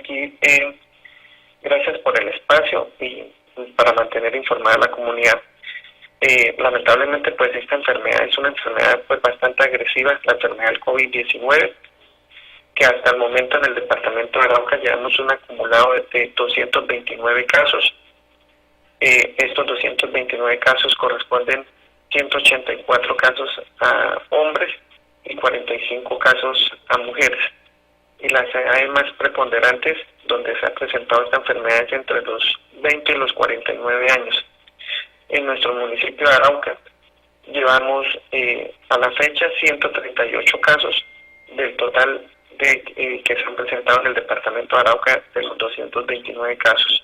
aquí. Gracias por el espacio y para mantener informada a la comunidad. Lamentablemente, pues esta enfermedad es una enfermedad pues bastante agresiva, la enfermedad del COVID-19, que hasta el momento en el departamento de Arauca llevamos un acumulado de 229 casos. Estos 229 casos corresponden 184 casos a hombres y 45 casos a mujeres. Y las edades más preponderantes donde se ha presentado esta enfermedad es entre los 20 y los 49 años. En nuestro municipio de Arauca llevamos a la fecha 138 casos del total que se han presentado en el departamento de Arauca de los 229 casos.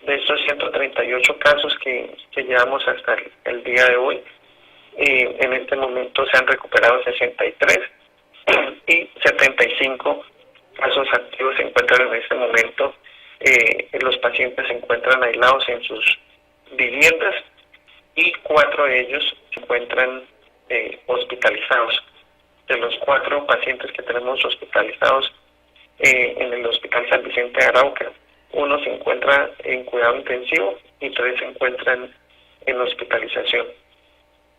De estos 138 casos que llevamos hasta el día de hoy, en este momento se han recuperado 63 y 75 casos activos se encuentran en este momento. Los pacientes se encuentran aislados en sus viviendas y 4 de ellos se encuentran hospitalizados. De los 4 pacientes que tenemos hospitalizados en el Hospital San Vicente de Arauca, 1 se encuentra en cuidado intensivo y 3 se encuentran en hospitalización.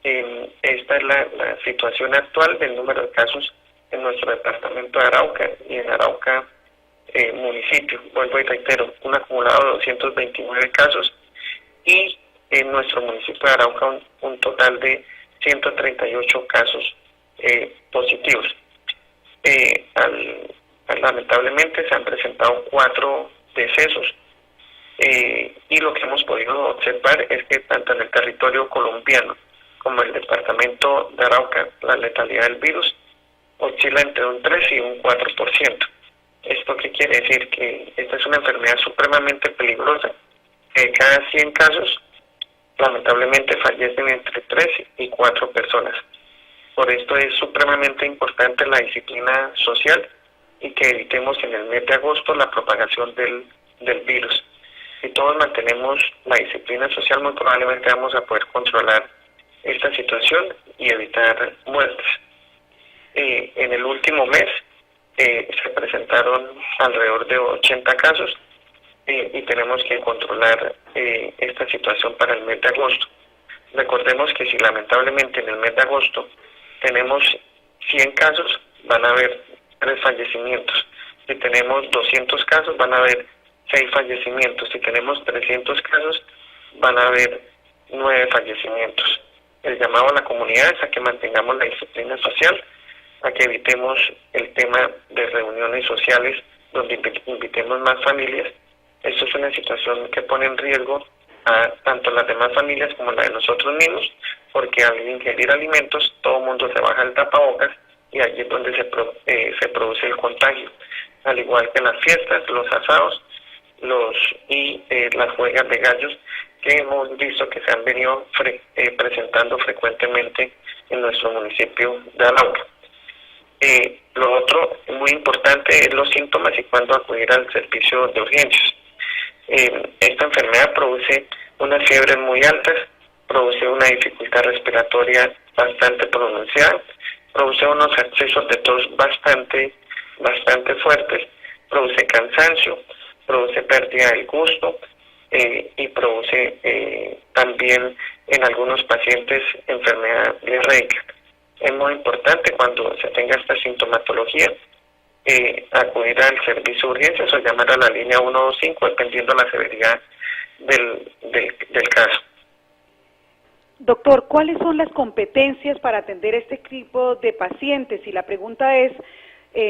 Esta es la situación actual del número de casos en nuestro departamento de Arauca y en Arauca municipio. Vuelvo y reitero, un acumulado de 229 casos y en nuestro municipio de Arauca un total de 138 casos positivos. Lamentablemente se han presentado 4 decesos y lo que hemos podido observar es que tanto en el territorio colombiano como en el departamento de Arauca la letalidad del virus oscila entre un 3 y un 4%. ¿Esto qué quiere decir? Que esta es una enfermedad supremamente peligrosa. De cada 100 casos, lamentablemente fallecen entre 3 y 4 personas. Por esto es supremamente importante la disciplina social y que evitemos en el mes de agosto la propagación del virus. Si todos mantenemos la disciplina social, muy probablemente vamos a poder controlar esta situación y evitar muertes. En el último mes se presentaron alrededor de 80 casos y tenemos que controlar esta situación para el mes de agosto. Recordemos que si lamentablemente en el mes de agosto tenemos 100 casos, van a haber 3 fallecimientos. Si tenemos 200 casos, van a haber 6 fallecimientos. Si tenemos 300 casos, van a haber 9 fallecimientos. El llamado a la comunidad es a que mantengamos la disciplina social, a que evitemos el tema de reuniones sociales donde invitemos más familias. Esto es una situación que pone en riesgo a tanto las demás familias como la de nosotros mismos, porque al ingerir alimentos todo el mundo se baja el tapabocas y allí es donde se produce el contagio. Al igual que las fiestas, los asados las juegas de gallos que hemos visto que se han venido presentando frecuentemente en nuestro municipio de Arauca. Lo otro muy importante es los síntomas y cuándo acudir al servicio de urgencias. Esta enfermedad produce unas fiebres muy altas, produce una dificultad respiratoria bastante pronunciada, produce unos accesos de tos bastante fuertes, produce cansancio, produce pérdida del gusto y produce también en algunos pacientes enfermedad diarreica. Es muy importante cuando se tenga esta sintomatología acudir al servicio de urgencias o llamar a la línea 125 dependiendo de la severidad del caso. Doctor, ¿cuáles son las competencias para atender este tipo de pacientes? Y la pregunta es,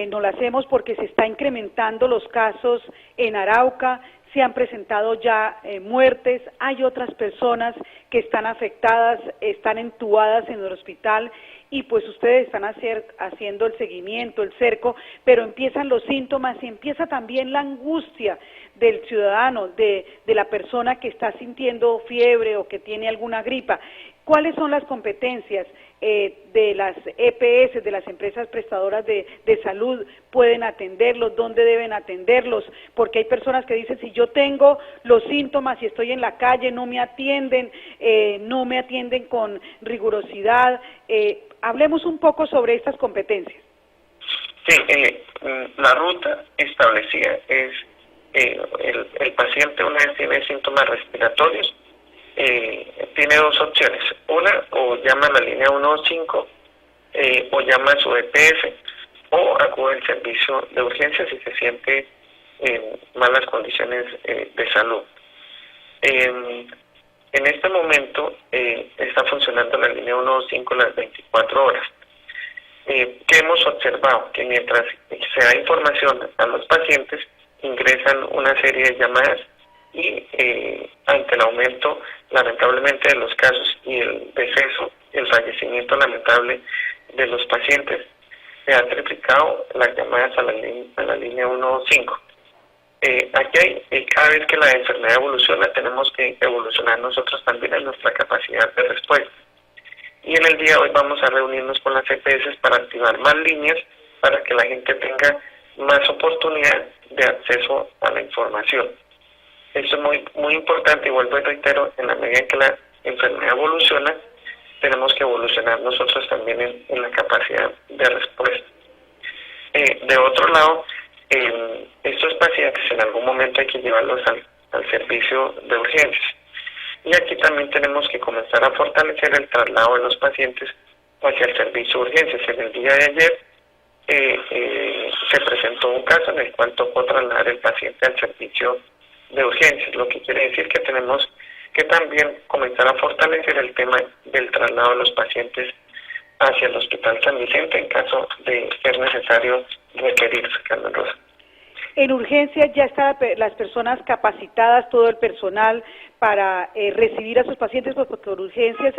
nos la hacemos porque se está incrementando los casos en Arauca, se han presentado ya muertes, hay otras personas que están afectadas, están entubadas en el hospital y pues ustedes están haciendo el seguimiento, el cerco, pero empiezan los síntomas y empieza también la angustia del ciudadano, de la persona que está sintiendo fiebre o que tiene alguna gripa. ¿Cuáles son las competencias de las EPS, de las empresas prestadoras de salud? ¿Pueden atenderlos? ¿Dónde deben atenderlos? Porque hay personas que dicen, si yo tengo los síntomas y estoy en la calle, no me atienden con rigurosidad. Hablemos un poco sobre estas competencias. Sí, la ruta establecida es el paciente, una vez tiene síntomas respiratorios, tiene dos opciones. Una, o llama a la línea 125, o llama a su EPS, o acude al servicio de urgencias si se siente en malas condiciones de salud. En este momento está funcionando la línea 125 las 24 horas. ¿Qué hemos observado? Que mientras se da información a los pacientes, ingresan una serie de llamadas y ante el aumento, lamentablemente, de los casos y el deceso, el fallecimiento lamentable de los pacientes, se ha triplicado las llamadas a la línea 125. Aquí cada vez que la enfermedad evoluciona, tenemos que evolucionar nosotros también en nuestra capacidad de respuesta. Y en el día de hoy vamos a reunirnos con las EPS para activar más líneas para que la gente tenga más oportunidad de acceso a la información. Eso es muy, muy importante y vuelvo y reitero, en la medida en que la enfermedad evoluciona, tenemos que evolucionar nosotros también en la capacidad de respuesta. De otro lado, estos pacientes en algún momento hay que llevarlos al servicio de urgencias. Y aquí también tenemos que comenzar a fortalecer el traslado de los pacientes hacia el servicio de urgencias. En el día de ayer se presentó un caso en el cual tocó trasladar el paciente al servicio de urgencias, lo que quiere decir que tenemos que también comenzar a fortalecer el tema del traslado de los pacientes hacia el Hospital San Vicente en caso de ser necesario requerirse, Carmen Rosa. En urgencias ya están las personas capacitadas, todo el personal para recibir a sus pacientes, porque por urgencias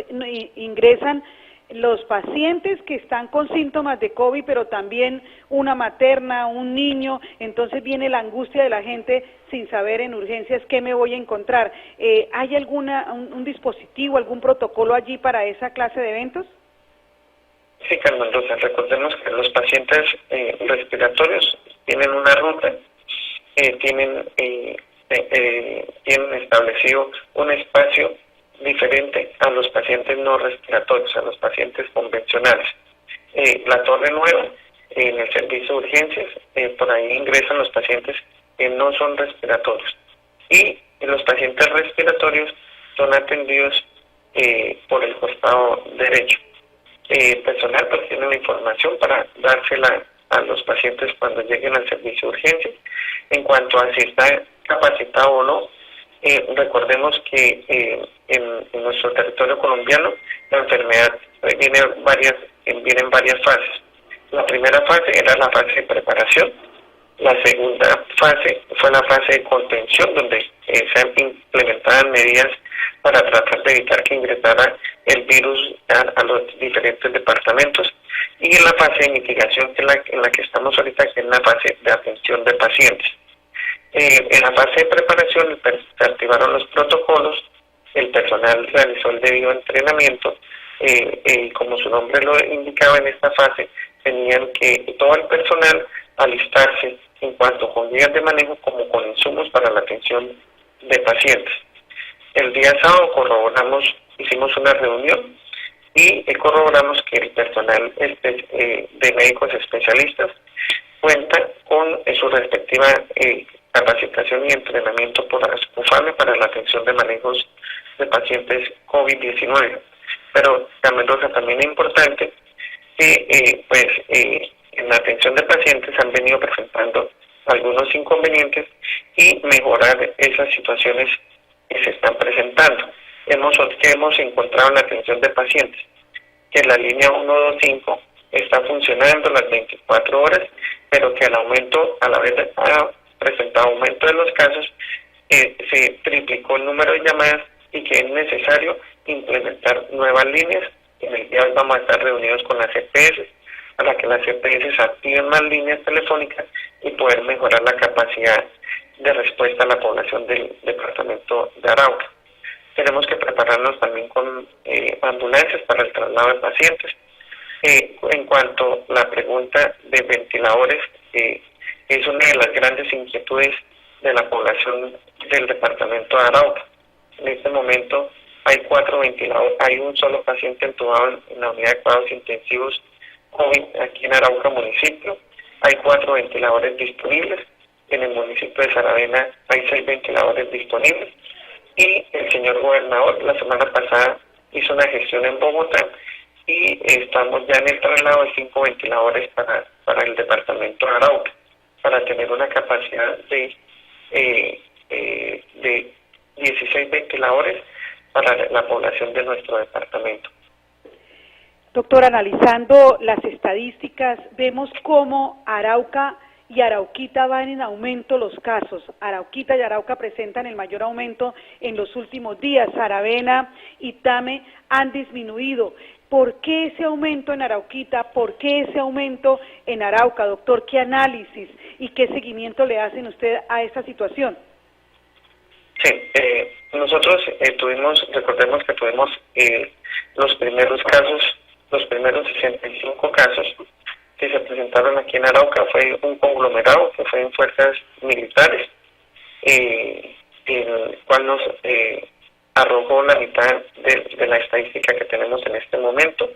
ingresan los pacientes que están con síntomas de COVID, pero también una materna, un niño, entonces viene la angustia de la gente sin saber en urgencias qué me voy a encontrar. ¿Hay un dispositivo, algún protocolo allí para esa clase de eventos? Sí, Carmen Rosa, recordemos que los pacientes respiratorios tienen una ruta, tienen establecido un espacio diferente a los pacientes no respiratorios, a los pacientes convencionales. La Torre Nueva, en el servicio de urgencias, por ahí ingresan los pacientes que no son respiratorios. Y los pacientes respiratorios son atendidos por el costado derecho. Personal pues tiene la información para dársela a los pacientes cuando lleguen al servicio de urgencias. En cuanto a si está capacitado o no, recordemos que en nuestro territorio colombiano la enfermedad viene en varias fases. La primera fase era la fase de preparación. La segunda fase fue la fase de contención, donde se implementaban medidas para tratar de evitar que ingresara el virus a los diferentes departamentos. Y en la fase de mitigación, que es en la que estamos ahorita, que es la fase de atención de pacientes. En la fase de preparación se activaron los protocolos, el personal realizó el debido entrenamiento, como su nombre lo indicaba, en esta fase tenían que todo el personal alistarse en cuanto con guías de manejo como con insumos para la atención de pacientes. El día sábado hicimos una reunión y corroboramos que el personal de médicos especialistas cuenta con su respectiva capacitación y entrenamiento por ASPUFAME para la atención de manejos de pacientes COVID-19. Pero, Carmen Rosa, también es importante que en la atención de pacientes han venido presentando algunos inconvenientes y mejorar esas situaciones que se están presentando. Hemos encontrado en la atención de pacientes que la línea 125 está funcionando las 24 horas, pero que a la vez ha presentado aumento de los casos, se triplicó el número de llamadas y que es necesario implementar nuevas líneas. En el día de hoy vamos a estar reunidos con las EPS para que las EPS activen más líneas telefónicas y poder mejorar la capacidad de respuesta a la población del departamento de Arauca. Tenemos que prepararnos también con ambulancias para el traslado de pacientes. En cuanto a la pregunta de ventiladores, es una de las grandes inquietudes de la población del departamento de Arauca. En este momento hay 4 ventiladores, hay un solo paciente entubado en la unidad de cuidados intensivos COVID aquí en Arauca municipio. Hay 4 ventiladores disponibles. en el municipio de Saravena hay 6 ventiladores disponibles y el señor gobernador la semana pasada hizo una gestión en Bogotá y estamos ya en el traslado de 5 ventiladores para el departamento de Arauca, para tener una capacidad de 16 ventiladores para la población de nuestro departamento. Doctor, analizando las estadísticas, vemos cómo Arauca y Arauquita van en aumento los casos. Arauquita y Arauca presentan el mayor aumento en los últimos días. Saravena y Tame han disminuido. ¿Por qué ese aumento en Arauquita? ¿Por qué ese aumento en Arauca, doctor? ¿Qué análisis y qué seguimiento le hacen usted a esta situación? Sí, nosotros recordemos que tuvimos los primeros casos, los primeros 65 casos que se presentaron aquí en Arauca, fue un conglomerado que fue en fuerzas militares, el cual nos arrojó la mitad de la estadística que tenemos en este momento.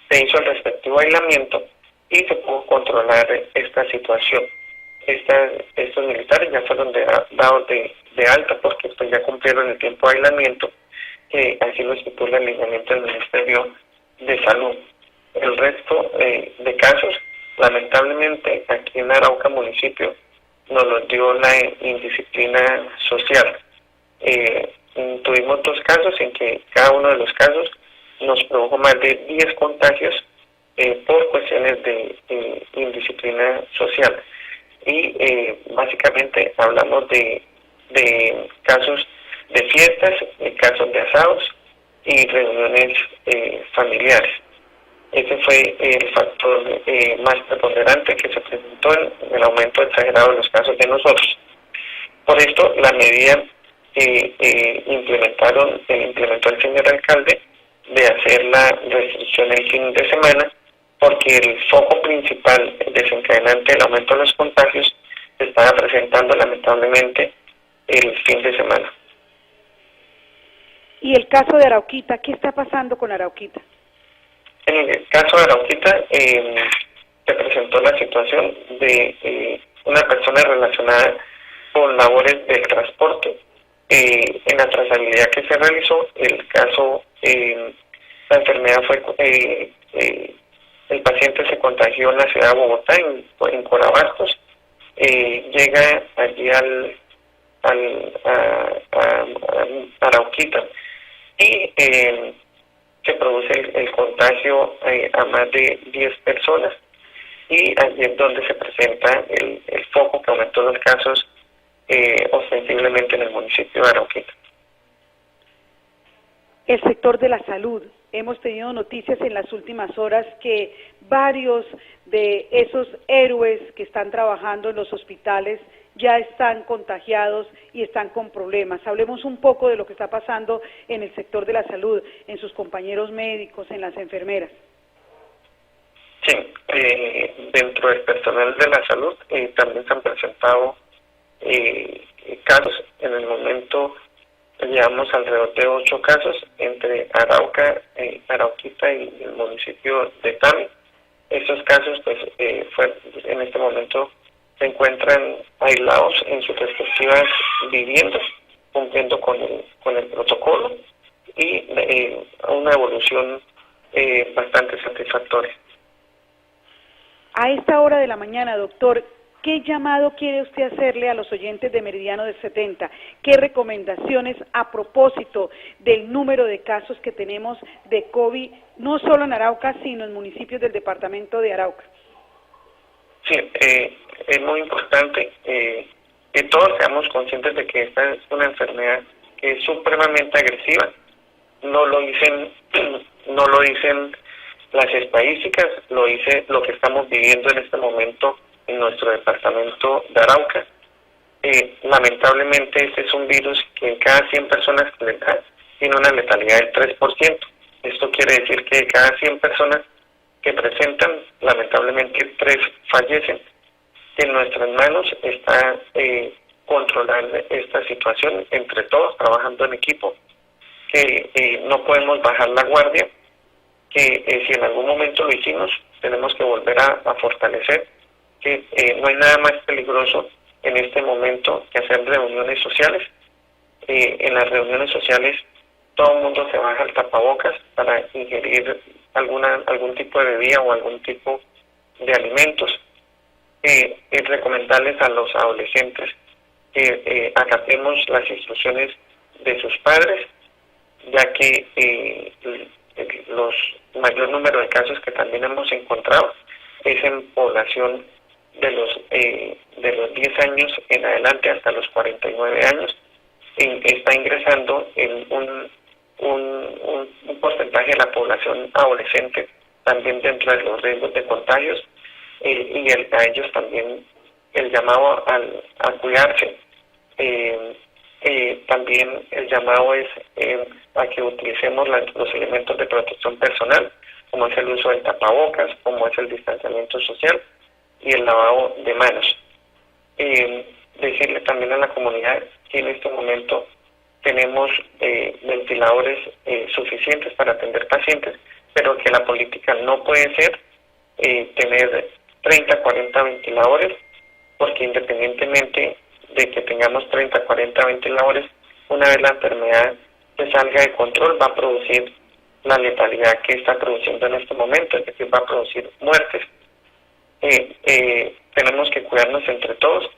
Se hizo el respectivo aislamiento y se pudo controlar esta situación. Estos militares ya fueron dados de alta porque pues ya cumplieron el tiempo de aislamiento, así lo estipula el lineamiento del Ministerio de Salud. El resto de casos, lamentablemente, aquí en Arauca municipio, nos los dio la indisciplina social. Tuvimos 2 casos en que cada uno de los casos nos produjo más de 10 contagios por cuestiones de indisciplina social. Y básicamente hablamos de casos de fiestas, casos de asados y reuniones familiares. Ese fue el factor más preponderante que se presentó en el aumento exagerado de los casos de nosotros. Por esto, la medida que implementó el señor alcalde de hacer la restricción el fin de semana, porque el foco principal desencadenante del aumento de los contagios se estaba presentando lamentablemente el fin de semana. Y el caso de Arauquita, ¿qué está pasando con Arauquita? En el caso de Arauquita se presentó la situación de una persona relacionada con labores del transporte. En la trazabilidad que se realizó, el caso, la enfermedad fue, el paciente se contagió en la ciudad de Bogotá, en Corabastos, llega allí a Arauquita y se produce el contagio a más de 10 personas y allí es donde se presenta el foco que aumentó los casos ostensiblemente en el municipio de Arauquita. El sector de la salud. Hemos tenido noticias en las últimas horas que varios de esos héroes que están trabajando en los hospitales ya están contagiados y están con problemas. Hablemos un poco de lo que está pasando en el sector de la salud, en sus compañeros médicos, en las enfermeras. Sí, dentro del personal de la salud también se han presentado casos. En el momento llevamos alrededor de 8 casos entre Arauca, Arauquita y el municipio de Tame. Estos casos pues en este momento se encuentran aislados en sus respectivas viviendas, cumpliendo con el protocolo y una evolución bastante satisfactoria. A esta hora de la mañana, doctor, ¿qué llamado quiere usted hacerle a los oyentes de Meridiano del 70? ¿Qué recomendaciones a propósito del número de casos que tenemos de COVID, no solo en Arauca, sino en municipios del departamento de Arauca? Sí, es muy importante que todos seamos conscientes de que esta es una enfermedad que es supremamente agresiva. No lo dicen las estadísticas, lo dice lo que estamos viviendo en este momento en nuestro departamento de Arauca. Lamentablemente este es un virus que en cada 100 personas que le da tiene una letalidad del 3%. Esto quiere decir que de cada 100 personas que presentan, lamentablemente 3 fallecen. En nuestras manos está controlar esta situación entre todos, trabajando en equipo, que no podemos bajar la guardia, que si en algún momento lo hicimos, tenemos que volver a fortalecer, que no hay nada más peligroso en este momento que hacer reuniones sociales. En las reuniones sociales todo el mundo se baja el tapabocas para ingerir algún tipo de bebida o algún tipo de alimentos. Es recomendarles a los adolescentes que acatemos las instrucciones de sus padres, ya que los mayor número de casos que también hemos encontrado es en población de los 10 años en adelante hasta los 49 años. Está ingresando en un porcentaje de la población adolescente también dentro de los riesgos de contagios, y a ellos también el llamado a cuidarse. También el llamado es a que utilicemos los elementos de protección personal, como es el uso del tapabocas, como es el distanciamiento social y el lavado de manos. Decirle también a la comunidad que en este momento tenemos ventiladores suficientes para atender pacientes, pero que la política no puede ser tener 30, 40 ventiladores, porque independientemente de que tengamos 30, 40 ventiladores, una vez la enfermedad se salga de control, va a producir la letalidad que está produciendo en este momento, es decir, va a producir muertes. Tenemos que cuidarnos entre todos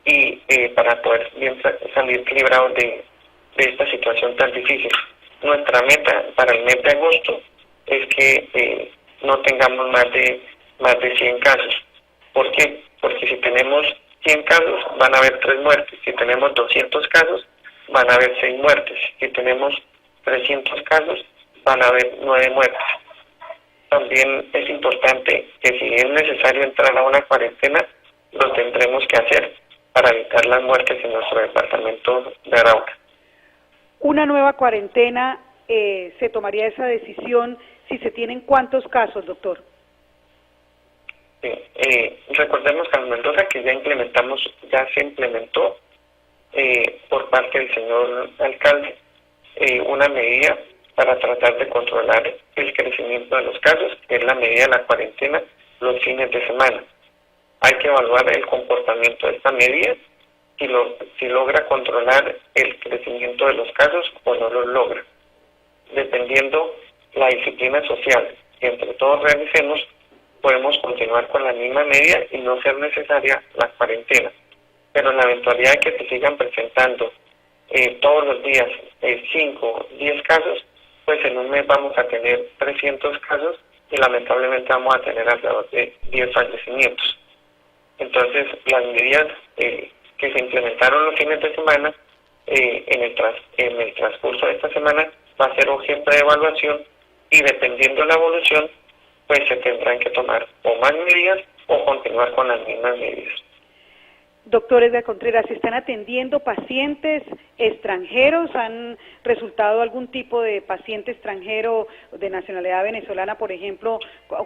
y para poder bien salir librados de esta situación tan difícil. Nuestra meta para el mes de agosto es que no tengamos más de 100 casos. ¿Por qué? Porque si tenemos 100 casos, van a haber 3 muertes. Si tenemos 200 casos, van a haber 6 muertes. Si tenemos 300 casos, van a haber 9 muertes. También es importante que si es necesario entrar a una cuarentena, lo tendremos que hacer para evitar las muertes en nuestro departamento de Arauca. Una nueva cuarentena, ¿se tomaría esa decisión si se tienen cuántos casos, doctor? Recordemos, Carlos Mendoza, que ya se implementó por parte del señor alcalde una medida para tratar de controlar el crecimiento de los casos, que es la medida de la cuarentena los fines de semana. Hay que evaluar el comportamiento de esta medida, si logra controlar el crecimiento de los casos o no lo logra. Dependiendo la disciplina social que entre todos realicemos, podemos continuar con la misma medida y no ser necesaria la cuarentena. Pero en la eventualidad de que se sigan presentando todos los días 5 o 10 casos, pues en un mes vamos a tener 300 casos y lamentablemente vamos a tener alrededor de 10 fallecimientos. Entonces, las medidas que se implementaron los fines de semana, en el transcurso de esta semana, va a ser objeto de evaluación y dependiendo de la evolución, pues se tendrán que tomar o más medidas o continuar con las mismas medidas. Doctor Edgar Contreras, ¿se están atendiendo pacientes extranjeros? ¿Han resultado algún tipo de paciente extranjero de nacionalidad venezolana, por ejemplo,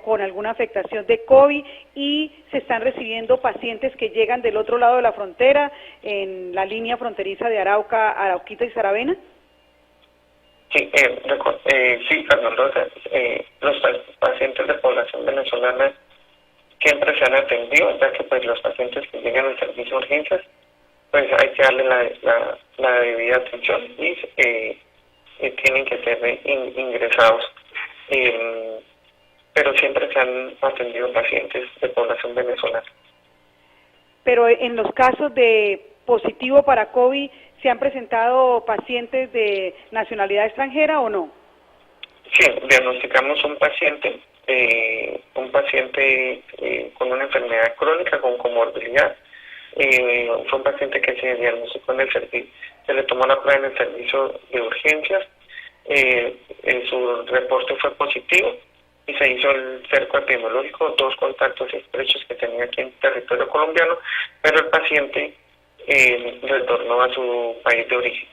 con alguna afectación de COVID? ¿Y se están recibiendo pacientes que llegan del otro lado de la frontera, en la línea fronteriza de Arauca, Arauquita y Saravena? Sí, Fernando, los pacientes de población venezolana siempre se han atendido, ya que pues los pacientes que llegan al servicio de urgencias, pues hay que darle la debida atención y tienen que ser ingresados. Pero siempre se han atendido pacientes de población venezolana. Pero en los casos de positivo para COVID, ¿se han presentado pacientes de nacionalidad extranjera o no? Sí, diagnosticamos un paciente con una enfermedad crónica, con comorbilidad. Fue un paciente que se diagnosticó en el servicio, se le tomó la prueba en el servicio de urgencias, su reporte fue positivo y se hizo el cerco epidemiológico, 2 contactos estrechos que tenía aquí en territorio colombiano, pero el paciente retornó a su país de origen.